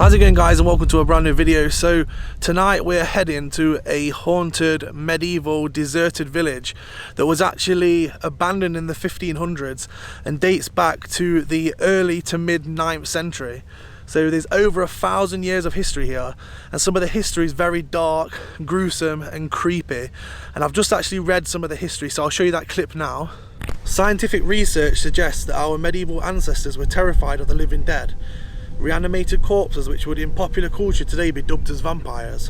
How's it going, guys, and welcome to a brand new video. So tonight we're heading to a haunted medieval deserted village that was actually abandoned in the 1500s and dates back to the early to mid 9th century. So there's over 1,000 years of history here, and some of the history is very dark, gruesome and creepy, and I've just actually read some of the history, so I'll show you that clip now. Scientific research suggests that our medieval ancestors were terrified of the living dead, reanimated corpses which would in popular culture today be dubbed as vampires.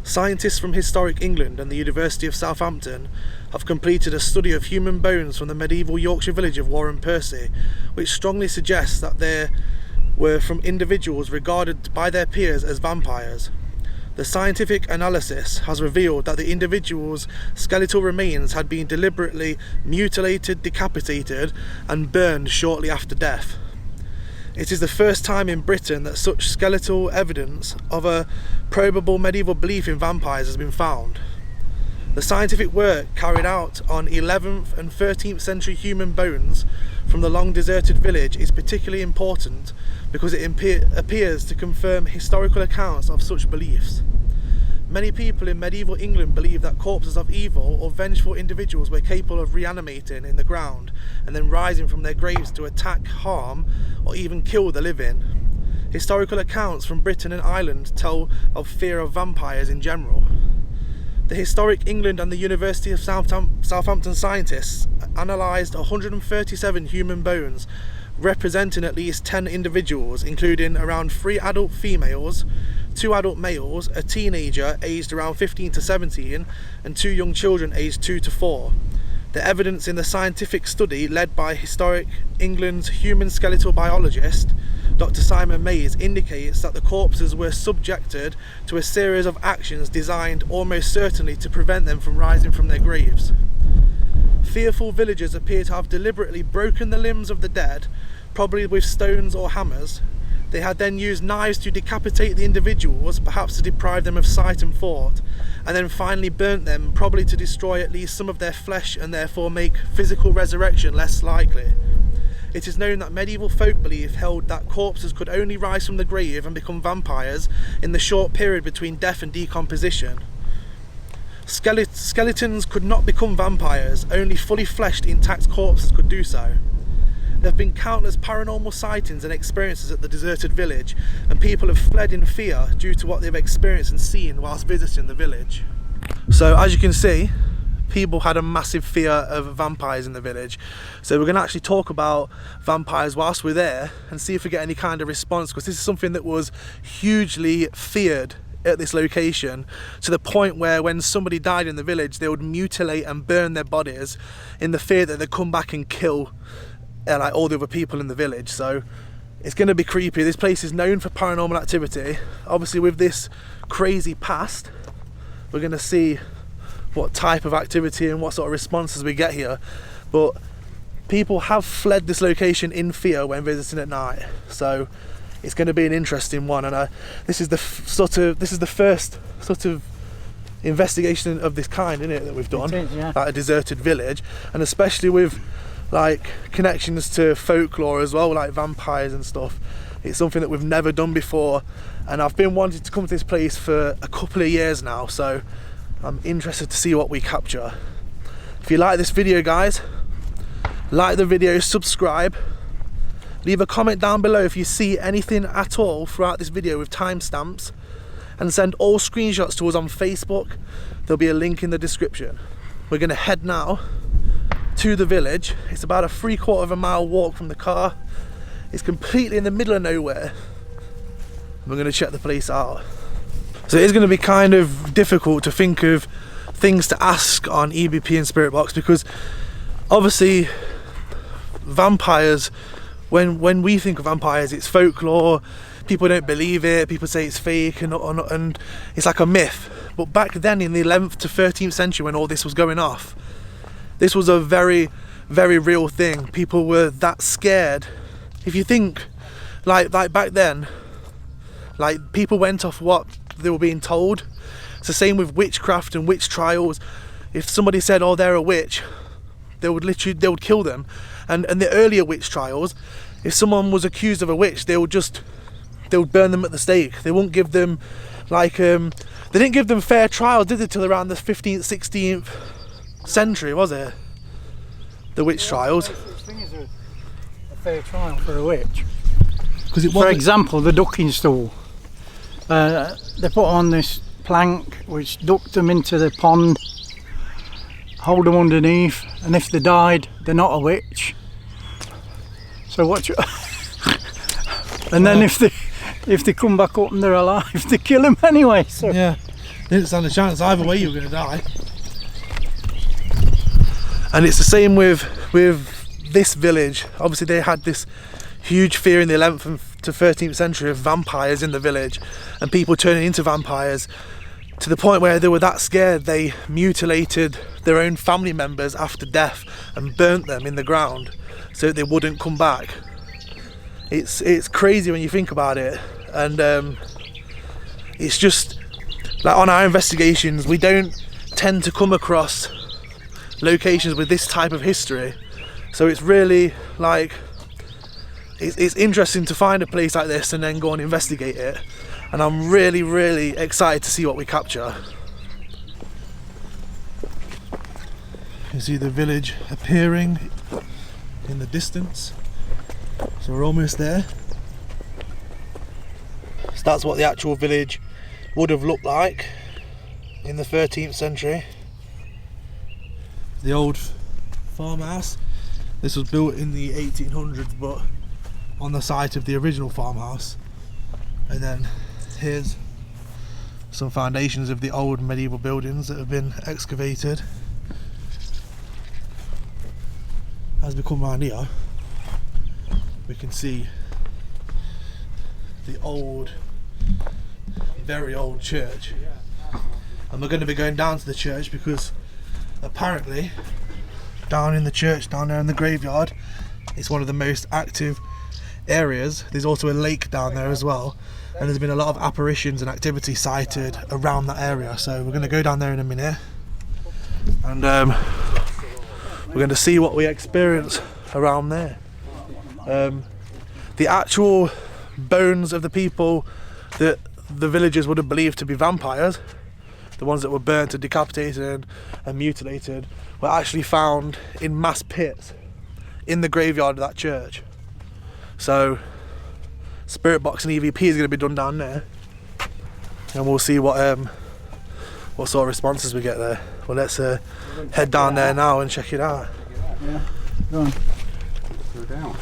Scientists from historic England and the University of Southampton have completed a study of human bones from the medieval Yorkshire village of Warren Percy, which strongly suggests that they were from individuals regarded by their peers as vampires. The scientific analysis has revealed that the individuals' skeletal remains had been deliberately mutilated, decapitated and burned shortly after death. It is the first time in Britain that such skeletal evidence of a probable medieval belief in vampires has been found. The scientific work carried out on 11th and 13th century human bones from the long deserted village is particularly important because it appears to confirm historical accounts of such beliefs. Many people in medieval England believed that corpses of evil or vengeful individuals were capable of reanimating in the ground and then rising from their graves to attack, harm or even kill the living. Historical accounts from Britain and Ireland tell of fear of vampires in general. The Historic England and the University of Southampton scientists analysed 137 human bones representing at least 10 individuals, including around 3 adult females, 2 adult males, a teenager aged around 15 to 17 and 2 young children aged 2 to 4. The evidence in the scientific study led by Historic England's human skeletal biologist Dr. Simon Mays indicates that the corpses were subjected to a series of actions designed almost certainly to prevent them from rising from their graves. Fearful villagers appear to have deliberately broken the limbs of the dead, probably with stones or hammers. They had then used knives to decapitate the individuals, perhaps to deprive them of sight and thought, and then finally burnt them, probably to destroy at least some of their flesh and therefore make physical resurrection less likely. It is known that medieval folk belief held that corpses could only rise from the grave and become vampires in the short period between death and decomposition. Skeletons could not become vampires, only fully fleshed intact corpses could do so. There have been countless paranormal sightings and experiences at the deserted village, and people have fled in fear due to what they've experienced and seen whilst visiting the village. So as you can see, people had a massive fear of vampires in the village. So we're going to actually talk about vampires whilst we're there and see if we get any kind of response, because this is something that was hugely feared at this location, to the point where when somebody died in the village they would mutilate and burn their bodies in the fear that they'd come back and kill like all the other people in the village. So it's going to be creepy. This place is known for paranormal activity. Obviously with this crazy past, we're going to see what type of activity and what sort of responses we get here, but people have fled this location in fear when visiting at night, so it's going to be an interesting one. And this is the first sort of investigation of this kind, isn't it, that we've done, yeah. Like a deserted village, and especially with like connections to folklore as well, like vampires and stuff. It's something that we've never done before, and I've been wanting to come to this place for a couple of years now, so I'm interested to see what we capture. If you like this video, guys, like the video, subscribe, leave a comment down below if you see anything at all throughout this video with timestamps, and send all screenshots to us on Facebook. There'll be a link in the description. We're going to head now to the village. It's about a 3/4 of a mile walk from the car. It's completely in the middle of nowhere. We're going to check the place out. So it is going to be kind of difficult to think of things to ask on EBP and Spirit Box, because obviously vampires, when we think of vampires, it's folklore, people don't believe it, people say it's fake and it's like a myth. But back then in the 11th to 13th century, when all this was going off, this was a very, very real thing. People were that scared. If you think like back then, like people went off what they were being told. It's the same with witchcraft and witch trials. If somebody said, oh, they're a witch, they would kill them. And the earlier witch trials, if someone was accused of a witch, they would just they would burn them at the stake. They wouldn't give them like they didn't give them fair trials, did they, till around the 15th, 16th century, was it? The witch trials. Thing is a fair trial for a witch. For example, the ducking stool. They put on this plank which ducked them into the pond, hold them underneath, and if they died, they're not a witch. So what? And then if they come back up and they're alive, they kill them anyway. So yeah, they didn't stand a chance. Either way, you were going to die. And it's the same with this village. Obviously, they had this huge fear in the 11th to 13th century of vampires in the village, and people turning into vampires, to the point where they were that scared they mutilated their own family members after death and burnt them in the ground so that they wouldn't come back. It's crazy when you think about it, and it's just like on our investigations we don't tend to come across locations with this type of history, so it's really like it's interesting to find a place like this and then go and investigate it, and I'm really excited to see what we capture. You see the village appearing in the distance, so we're almost there. So that's what the actual village would have looked like in the 13th century. The old farmhouse. This was built in the 1800s, but on the site of the original farmhouse. And then here's some foundations of the old medieval buildings that have been excavated. As we come around here, we can see the old, very old church. And we're going to be going down to the church because apparently down in the church, down there in the graveyard, it's one of the most active areas. There's also a lake down there as well, and there's been a lot of apparitions and activity cited around that area. So we're going to go down there in a minute, and we're going to see what we experience around there. The actual bones of the people that the villagers would have believed to be vampires, the ones that were burnt and decapitated and mutilated, were actually found in mass pits in the graveyard of that church. So spirit box and EVP is going to be done down there, and we'll see what sort of responses we get there. Well, let's head down there now and check it out. Yeah, go on. Go down.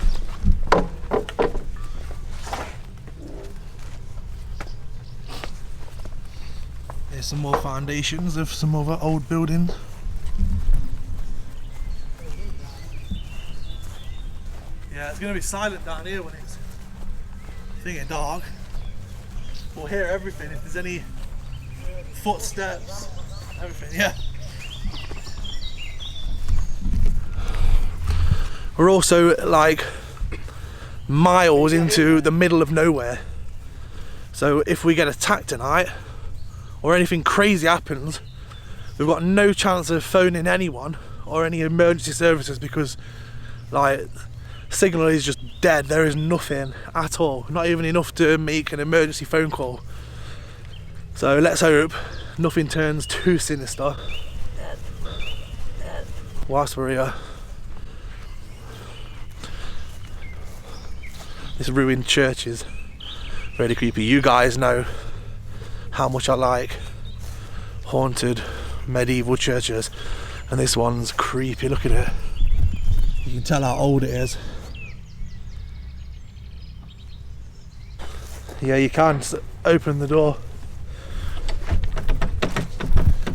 There's some more foundations of some other old buildings. Yeah, it's going to be silent down here when it's thinking dark. We'll hear everything if there's any footsteps, everything, yeah. We're also like miles into the middle of nowhere. So if we get attacked tonight or anything crazy happens, we've got no chance of phoning anyone or any emergency services because like signal is just dead. There is nothing at all, not even enough to make an emergency phone call. So let's hope nothing turns too sinister whilst we're here. This ruined church is really creepy. You guys know how much I like haunted medieval churches, and this one's creepy. Look at it. You can tell how old it is. Yeah, you can just open the door.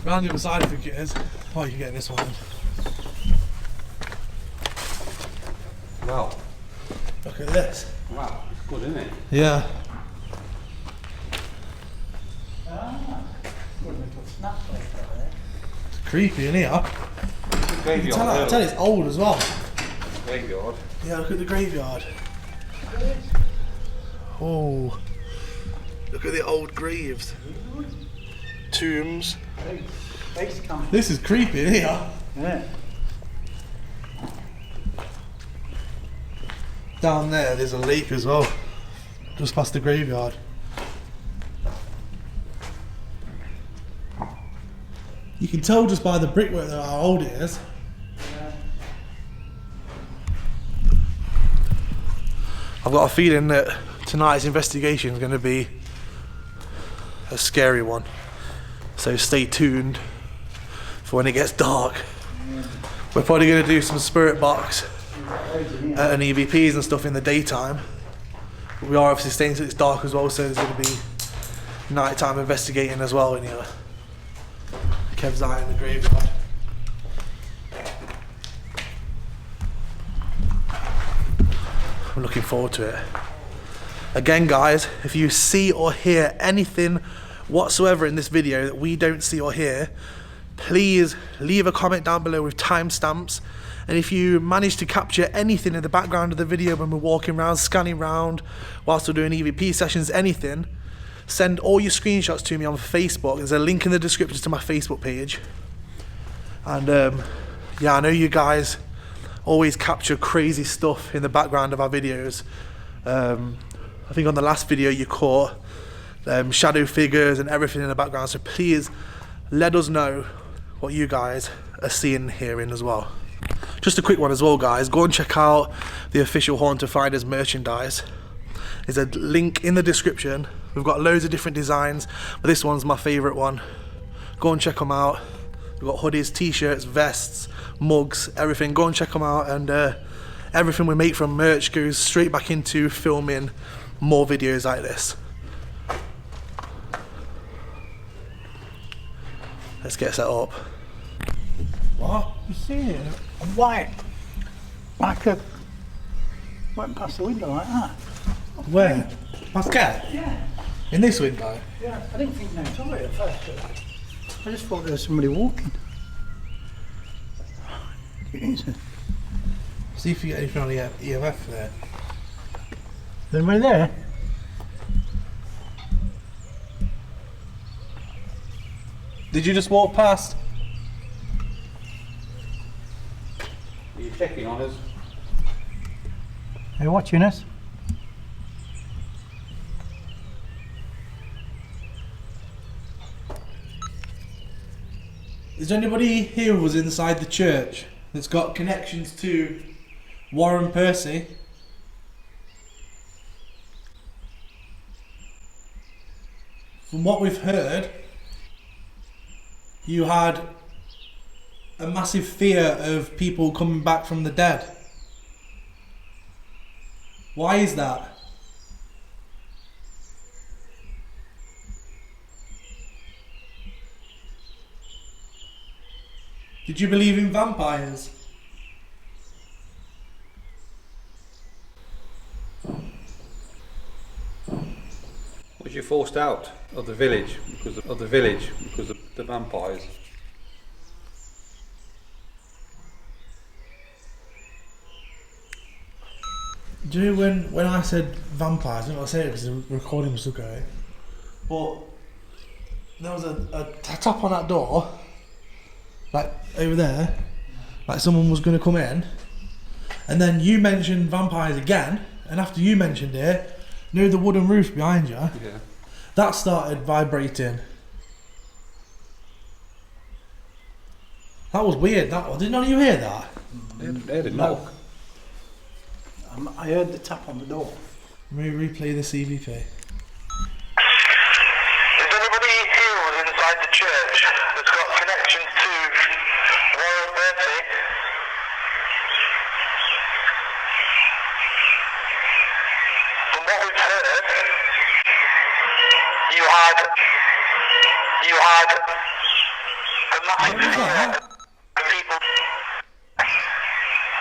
Round the other side, I think it is. Oh, you can get this one. Wow. Look at this. Wow, it's good, isn't it? Yeah. It's creepy in here. You can tell it's old as well. Graveyard. Yeah, look at the graveyard. Oh, look at the old graves. Tombs. This is creepy in here. Yeah. Down there's a lake as well. just past the graveyard. You can tell just by the brickwork that how old it is. I've got a feeling that tonight's investigation is going to be a scary one. So stay tuned for when it gets dark. We're probably going to do some spirit box and EVPs and stuff in the daytime. But we are obviously staying till it's dark as well, so there's going to be nighttime investigating as well in here. Kev's out in the graveyard. I'm looking forward to it. Again guys, if you see or hear anything whatsoever in this video that we don't see or hear, please leave a comment down below with timestamps. And if you manage to capture anything in the background of the video when we're walking around, scanning around, whilst we're doing EVP sessions, anything, send all your screenshots to me on Facebook. There's a link in the description to my Facebook page. And yeah, I know you guys always capture crazy stuff in the background of our videos. I think on the last video you caught shadow figures and everything in the background, so please let us know what you guys are seeing and hearing as well. Just a quick one as well guys, go and check out the official Haunted Finders merchandise. There's a link in the description. We've got loads of different designs, but this one's my favourite one. Go and check them out. We've got hoodies, t-shirts, vests, mugs, everything. Go and check them out, and everything we make from merch goes straight back into filming more videos like this. Let's get set up. What? You see it? A white, like a, went past the window like that. Where? Past cat? Yeah. In this window? Yeah, I didn't think nothing of it at first. I just thought there was somebody walking. Jesus. See if you get anything on the EMF there. Is anybody there? Did you just walk past? Are you checking on us? Are you watching us? Is there anybody here who was inside the church that's got connections to Warren Percy? From what we've heard, you had a massive fear of people coming back from the dead. Why is that? Did you believe in vampires? Was you forced out of the village because of the vampires? Do you know when I said vampires, I don't want to say it because the recording was still going, but there was a tap on that door, like over there, like someone was going to come in, and then you mentioned vampires again, and after you mentioned it, you know the wooden roof behind you? Yeah. That started vibrating. That was weird, that one. Did none of you hear that? They had a knock. I heard the tap on the door. Let me replay the CVP. Is anybody here who's inside the church that's got connections to Warren Percy? From what we've heard, you had a massive fear of people.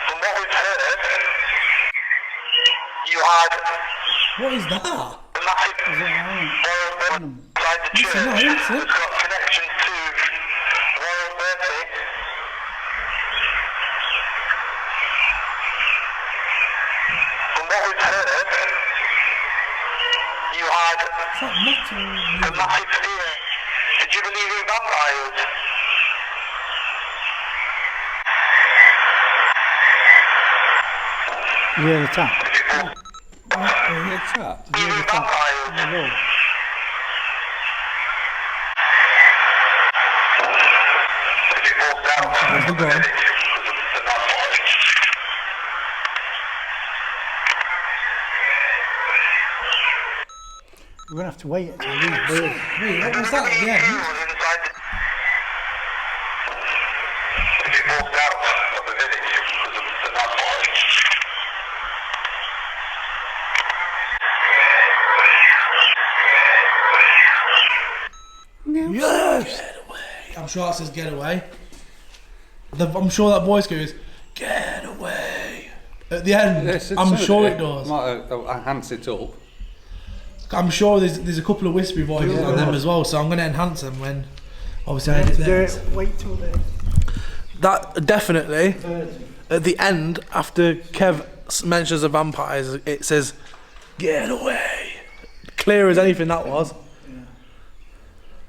From what we've heard, you had What is that? a massive Warren inside the church that's got connections to Warren Percy. From what we've heard, you had Is that metal? a massive fear. Did you believe in vampires? You hear the tap? Oh, yeah, trap. Even vampires. On the wall. If it falls down Where's the the gun? village because of the non-knowledge. We're gonna have to wait until these birds. Wait, what was that at the end? If it falls out of the village because of the non-knowledge. Yes! I'm sure that says get away. I'm sure that voice goes, get away. At the end, Yes, it's I'm so sure there. it does. Might enhance it up. I'm sure there's a couple of whispery voices on them as well, so I'm going to enhance them when obviously I edit Do theirs. it. Wait till the That definitely, birds. at the end, after Kev mentions the vampires, it says, get away. Clear as anything that was.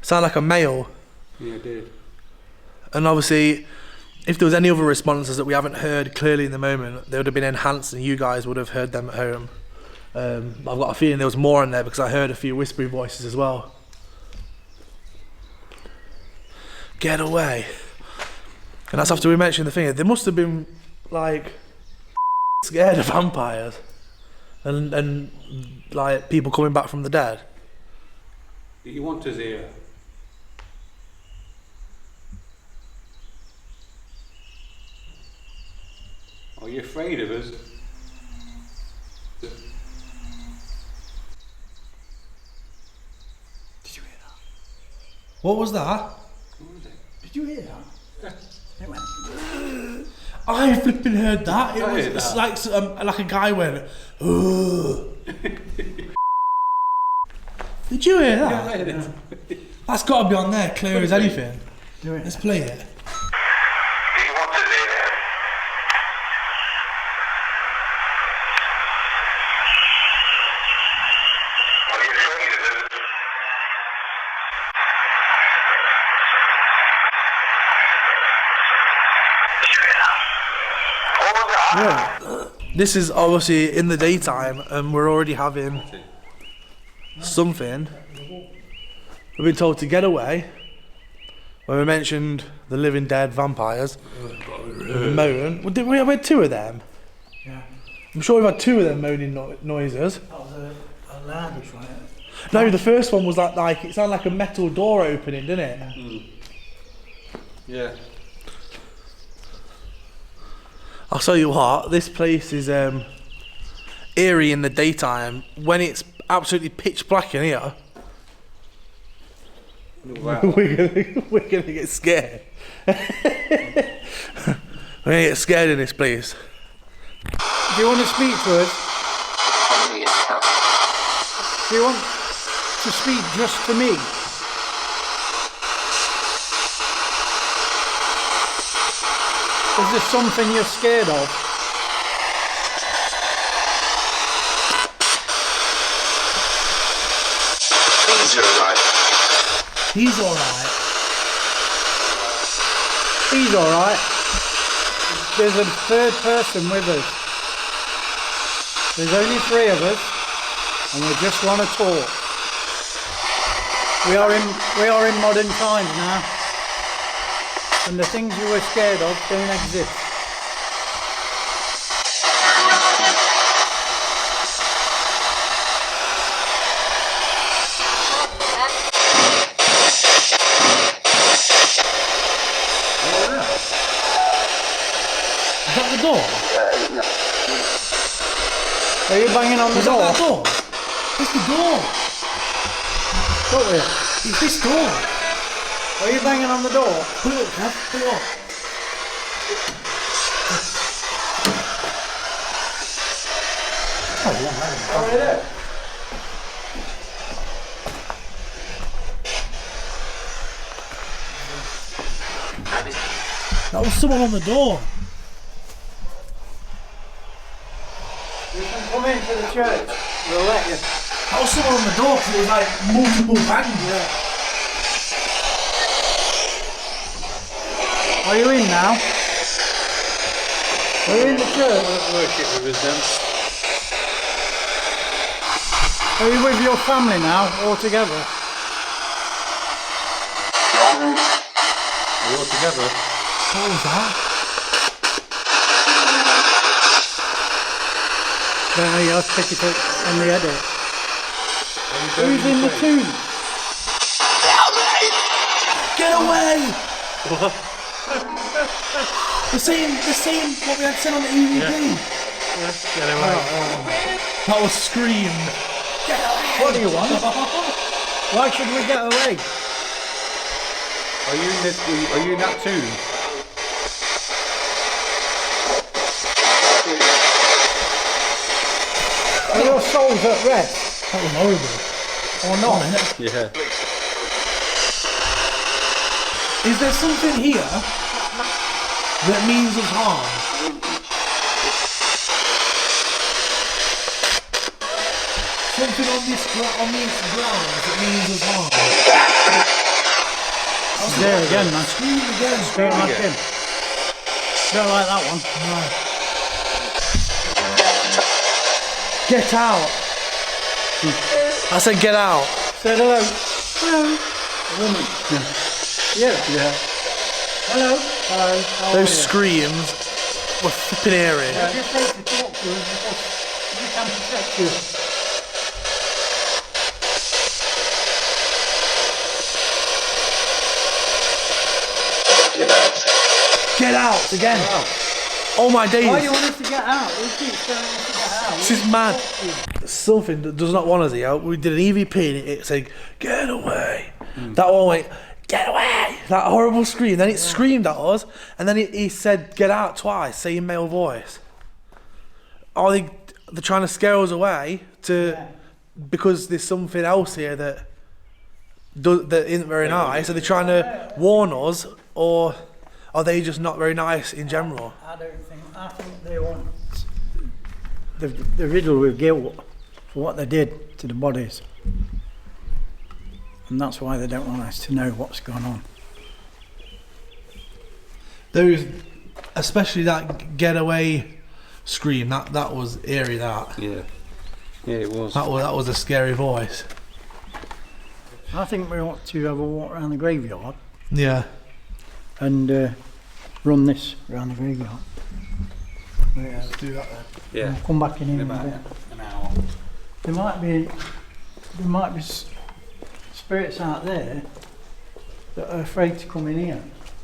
Sound like a male. Yeah, it did. And obviously, if there was any other responses that we haven't heard clearly in the moment, they would have been enhanced and you guys would have heard them at home. I've got a feeling there was more in there because I heard a few whispery voices as well. Get away. And that's after we mentioned the thing. They must have been like scared of vampires and like people coming back from the dead. Do you want us here? Are you afraid of us? Did you hear that? What was that? Did you hear that? It went. I flipping heard that. It I was heard it's that. like a guy went. Ugh. Did you hear that? That's got to be on there, clear as anything. Do it. Let's play it. Do you want us here? Are you afraid of us? Did you hear that? What was that? This is obviously in the daytime, and we're already having something. We've been told to get away. When we mentioned the living dead vampires, moan. Well, we had two of them. Yeah. I'm sure we've had two of them moaning noises. That was a lardish one. No, the first one was like it sounded like a metal door opening, didn't it? Yeah. I'll tell you what, this place is eerie in the daytime. When it's absolutely pitch black in here, Wow. we're gonna get scared. We're gonna get scared in this place. Do you want to speak to us? Do you want to speak just to me? Is there something you're scared of? He's alright. He's alright. There's a third person with us. There's only three of us, and we just want to talk. We are in modern times now, and the things you were scared of don't exist. Is that the door? Are you banging on the Is that door? that door? It's the door. Look here. It's this door. Are you banging on the door? Put it up, Kev. Put it up. Over there. That was someone on the door. You can come into the church. We'll let you. That was someone on the door because it was like multiple bangs. Are you in now? Are you in the church? Worship with us then. Are you with your family now, all together? Are you all together? What was that? Then you have to pick it up on the edit. Who's in the tomb? Get away! the same what we had seen on the EVP. Get away. That was Scream. Get away! What do you want? Why should we get away? Are you in that tomb? Are your souls at rest? That was horrible. Or not? Yeah. Is there something here that means us harm? Something on these grounds that means us harm? There again, man. Scream again. Don't like him. Don't like that one. No. Get out. I said get out. Say hello. Hello. Woman. Yeah. Hello. Hello. How are Those you? screams were flipping eerie. Yeah, just take to talk to us because we can protect you. Get out again. Oh my days. Why do you want us to get out? We keep telling us to get out. This is mad. Something that does not want us here. We did an EVP and it said, get away. That one went, get away. That horrible scream. Then it screamed at us and then he said, get out twice, saying male voice. Are they're trying to scare us away because there's something else here that isn't very nice? Are they trying to warn us, or are they just not very nice in general? I think they want the riddle with guilt for what they did to the bodies. And that's why they don't want us to know what's going on. There is, especially that getaway scream. That was eerie. That It was. That was a scary voice. I think we ought to have a walk around the graveyard Yeah. and run this around the graveyard. Let's do that then. Yeah. We'll come back in here in a bit. An hour. There might be spirits out there that are afraid to come in here.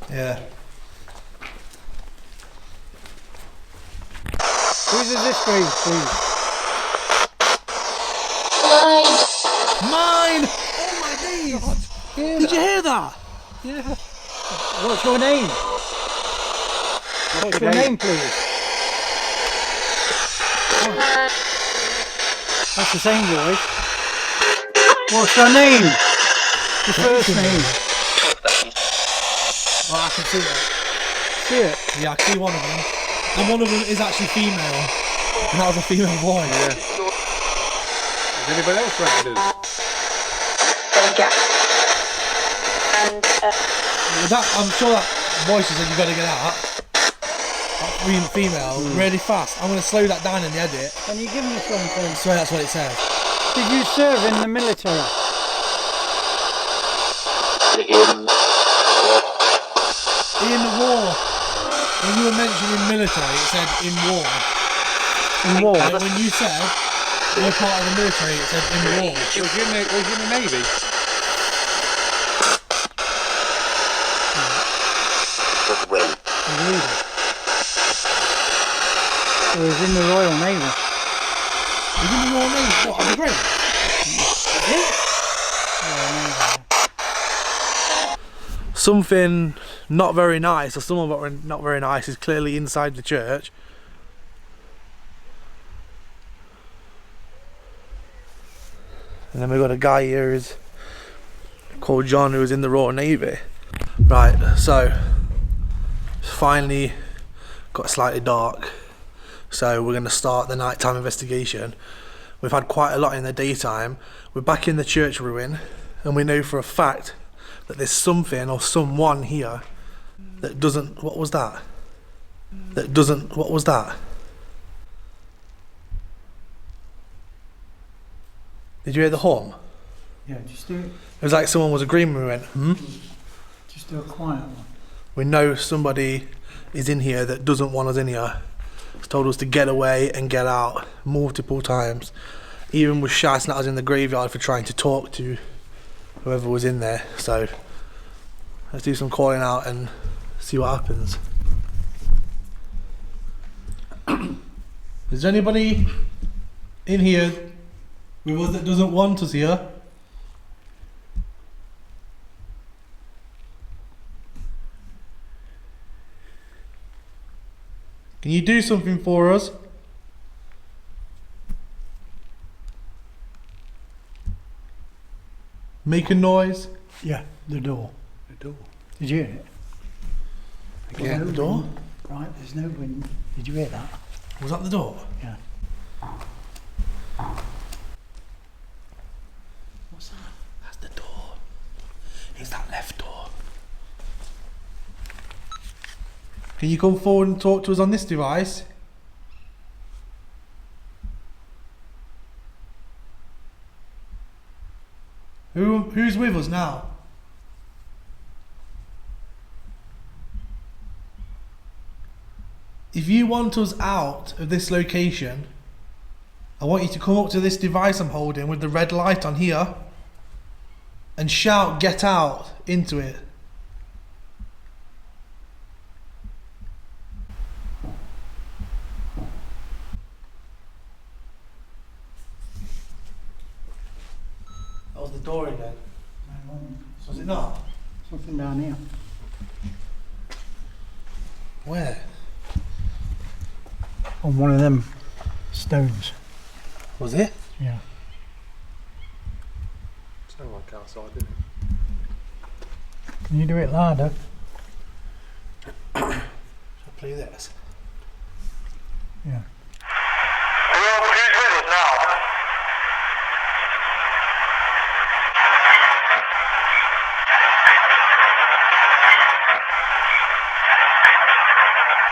Yeah. Who's in this grave, please? Mine! Oh my days! Did you hear that? Yeah. What's your name? What's your name, please? That's the same voice. What's your name? Your first name. Well, I can see it. See it? Yeah, I can see one of them. And one of them is actually female. And that was a female voice. Yeah. Is anybody else around us? I'm sure that voice said you gotta get out. That female, really fast. I'm gonna slow that down in the edit. Can you give me something? I swear that's what it says. Did you serve in the military? In the war. When you were mentioning military, it said in war. In war? And when you said you were part of the military, it said in war. Was you in the Navy? I believe it. So he was in the Royal Navy. You didn't know what I mean? What, on the grave? Something not very nice, or someone not very nice, is clearly inside the church. And then we've got a guy here who's called John, who was in the Royal Navy. Right, so it's finally got slightly dark, so we're going to start the nighttime investigation. We've had quite a lot in the daytime. We're back in the church ruin, and we know for a fact that there's something or someone here that doesn't... What was that? What was that? Did you hear the hum? Yeah, just do it. It was like someone was agreeing with me, went, hmm? Just do a quiet one. We know somebody is in here that doesn't want us in here. It's told us to get away and get out multiple times. Even was shouting at us in the graveyard for trying to talk to whoever was in there. So let's do some calling out and see what happens. Is there anybody in here with us that doesn't want us here? Can you do something for us? Make a noise. Yeah, the door. The door. Did you hear it? Yeah, the door. Right, there's no wind. Did you hear that? Was that the door? Yeah. What's that? That's the door. It's that left door. Can you come forward and talk to us on this device? Who's with us now? If you want us out of this location, I want you to come up to this device I'm holding with the red light on here and shout, "Get out," into it. That was the door again. Was it not? Something down here. Where? On one of them stones. Was it? Yeah. Sound like outside, didn't it? Can you do it louder? Shall I play this? Yeah. Who's with us now?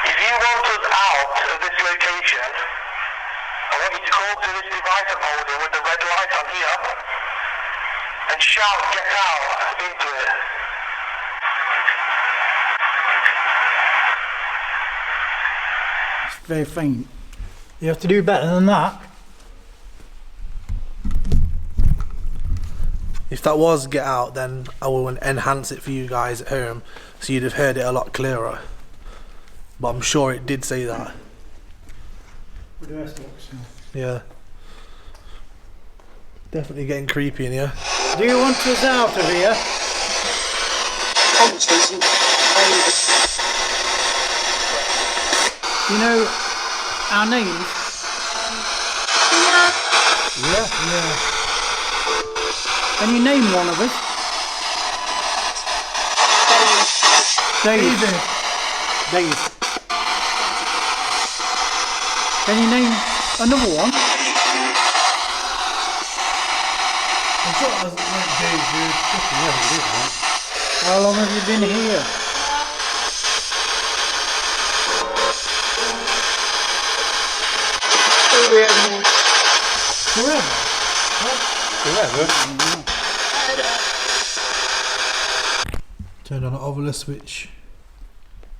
If you want us out of this location, I want you to call to this device I'm holding with the red light on here and shout, "Get out," into it. It's very faint. You have to do better than that. If that was "Get out," then I will enhance it for you guys at home so you'd have heard it a lot clearer. But I'm sure it did say that. Yeah. Definitely getting creepy in here. Do you want us out of here? You know our names? Yeah. Can you name one of us? Dave. Dave. Can you name another one? I'm sure that was like Dave, dude. How long have you been here? Forever. Forever? Turned on an obelisk which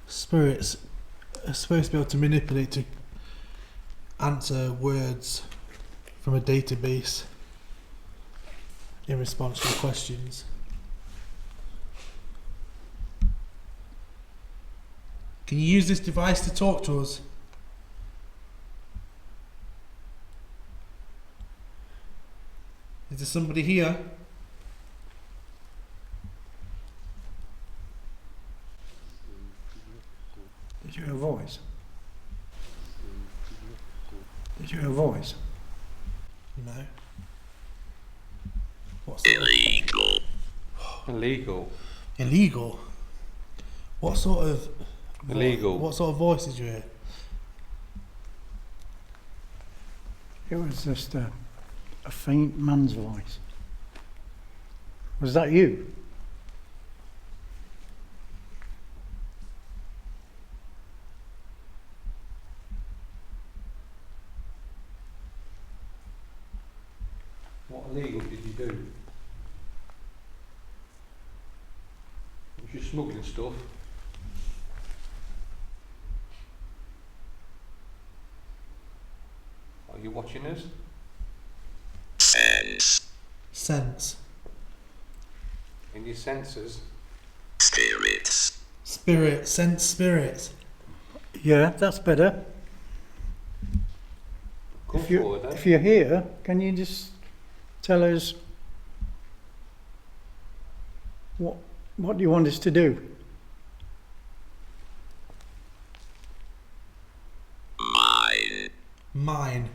spirits are supposed to be able to manipulate to answer words from a database in response to questions. Can you use this device to talk to us? Is there somebody here? Did you hear a voice? Did you hear a voice? No. What's that? Illegal. Illegal? What sort of Illegal. What sort of voice did you hear? It was just a faint man's voice. Was that you? What illegal? You're smuggling stuff. Are you watching us? Sense. In your senses? Spirit. Sense spirits. Yeah, that's better. Come forward then. If you're here, can you just tell us what do you want us to do? Mine.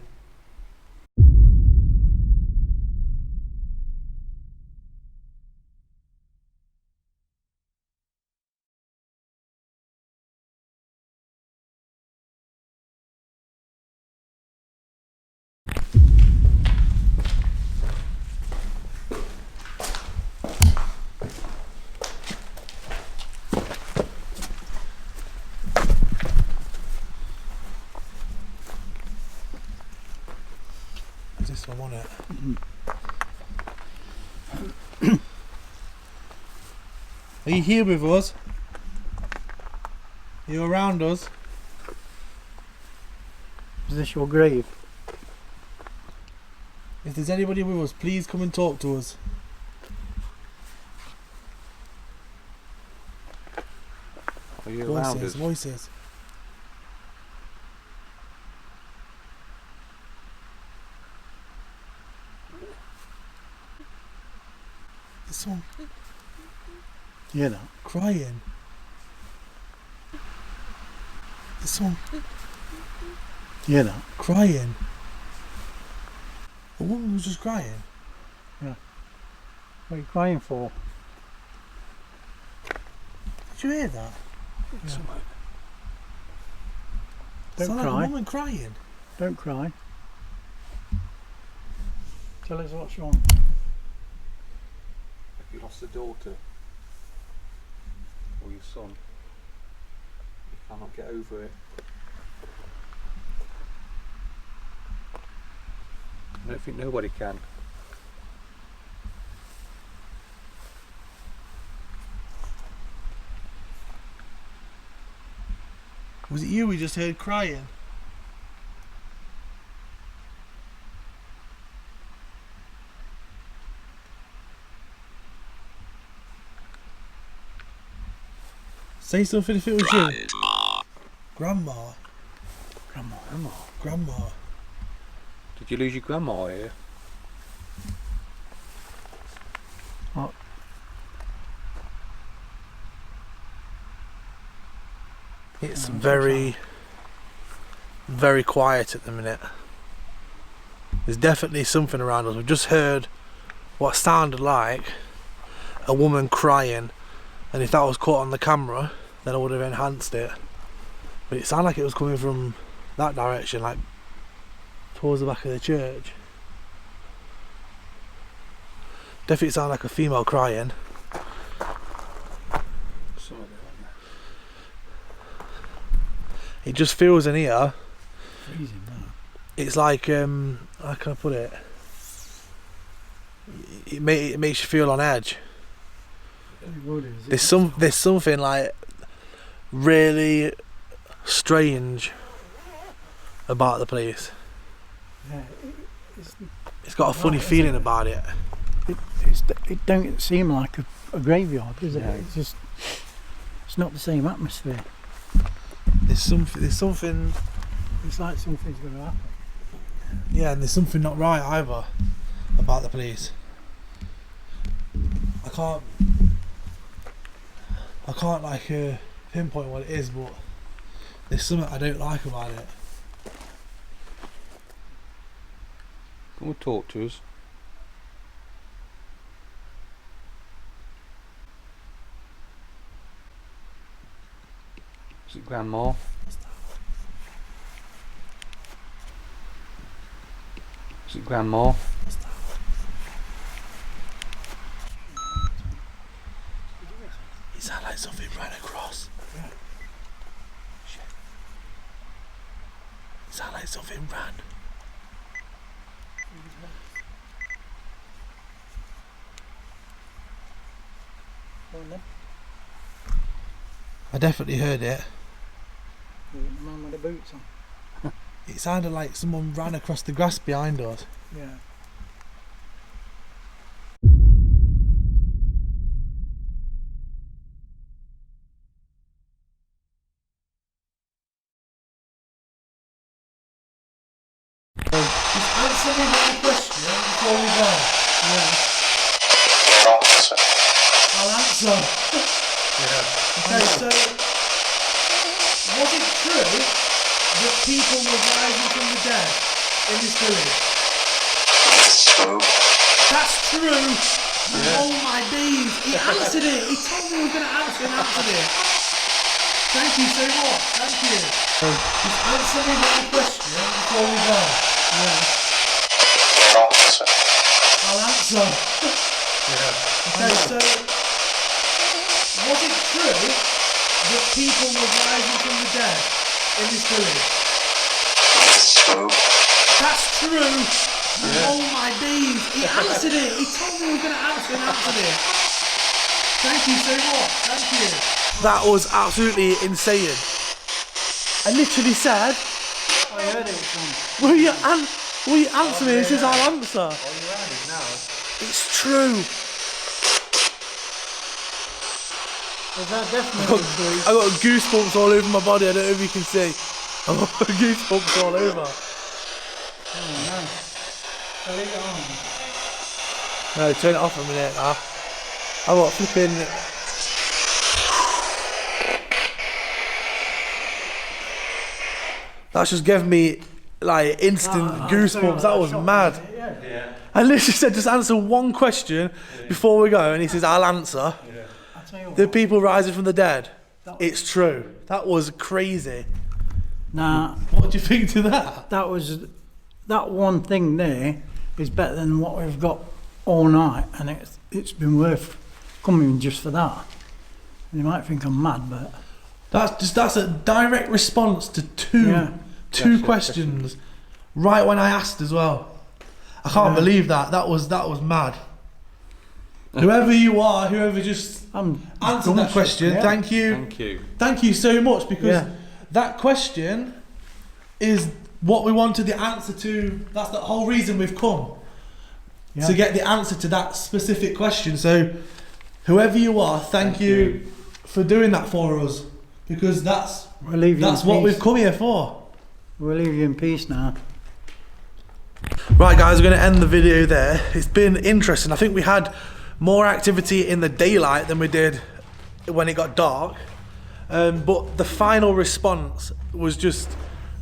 Is this one on it? Are you here with us? Are you around us? Is this your grave? If there's anybody with us, please come and talk to us. Are you around Voices, us? voices. There's someone You know. crying. There's someone You know. crying. A woman was just crying. What are you crying for? Did you hear that? Don't Sound like cry. a woman crying. Don't cry. Tell us what's wrong. Have you lost a daughter? Or your son? You cannot get over it. I don't think nobody can. Was it you we just heard crying? Say something if it was you. Grandma. Grandma. Did you lose your grandma here? What? It's very quiet at the minute. There's definitely something around us. We've just heard what sounded like a woman crying, and if that was caught on the camera then I would have enhanced it, but it sounded like it was coming from that direction, like towards the back of the church. Definitely sounded like a female crying. Some of it, It just feels in here, Freezing now. it's like how can I put it, it makes you feel on edge. There's something like really strange about the place. Yeah, It's got a funny Right, feeling isn't it? about it. it don't seem like a graveyard, does it? No. It's just, it's not the same atmosphere. There's something, It's like something's going to happen. yeah, and there's something not right either about the place. I can't like pinpoint what it is, but there's something I don't like about it. Come and talk to us. Is it grandma? Is it grandma? It sounded like something ran across. Shit. It sounded like something ran. Go on then. I definitely heard it. The man with the boots on. It sounded like someone ran across the grass behind us. Yeah. Just answer me one question before we go. I'll answer. I'll answer. Okay, so was it true that people were rising from the dead in this village? It's true. That's true. Oh my days. He answered it. He told me he was going to answer and answered it. Thank you so much. Thank you. Just answer me one question before we go. I'll answer. I'll answer. Okay, so was it true that people were rising from the dead in this village? It's true. That's true. Oh my days. He answered it. He told me he was going to answer and answered it. Thank you so much. Thank you. That was absolutely insane. I literally said, I heard it from. will you answer me? He says, I'll answer. It's true. Is that definitely true? I got goosebumps all over my body. I don't know if you can see. I got goosebumps all over. Oh no. I'll leave it on. No, turn it off a minute now. I got flipping. That's just giving me like instant goosebumps. That was mad. Yeah. I literally said just answer one question before we go, and he says I'll answer. I'll tell you what. The people rising from the dead. It's true. That was crazy. Nah, What do you think to that? that one thing there is better than what we've got all night, and it's been worth coming just for that. And you might think I'm mad, but That's a direct response to two questions, right when I asked as well. I can't believe that. That was mad. Whoever you are, whoever just answered that question, thank you. Thank you so much, because that question is what we wanted the answer to. That's the whole reason we've come. To get the answer to that specific question. So whoever you are, thank you for doing that for us, because that's what we've come here for. We'll leave you in peace now. Right guys, we're going to end the video there. It's been interesting. I think we had more activity in the daylight than we did when it got dark, but the final response was just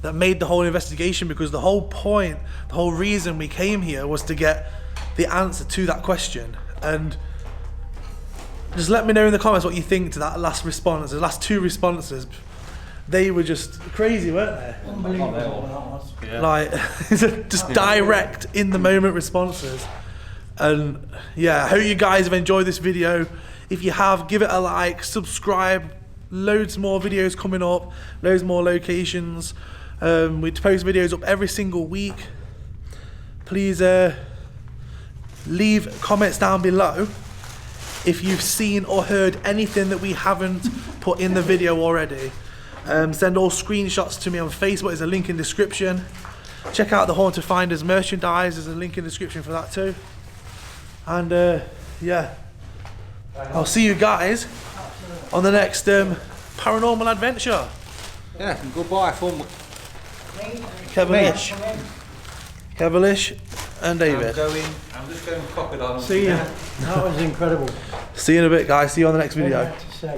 that made the whole investigation, because the whole point, the whole reason we came here was to get the answer to that question. And just let me know in the comments what you think to that last response. The last two responses, they were just crazy, weren't they? Unbelievable. Like just direct in the moment responses. And yeah, I hope you guys have enjoyed this video. If you have, give it a like, subscribe. Loads more videos coming up, loads more locations. We post videos up every single week. Please leave comments down below if you've seen or heard anything that we haven't put in the video already. Send all screenshots to me on Facebook. There's a link in the description. Check out the Haunted Finders merchandise. There's a link in the description for that too. And yeah, I'll see you guys on the next paranormal adventure. Yeah, goodbye from Kevilish and David. I'm just going crocodile. See ya. That was incredible. See you in a bit, guys. See you on the next video. To say.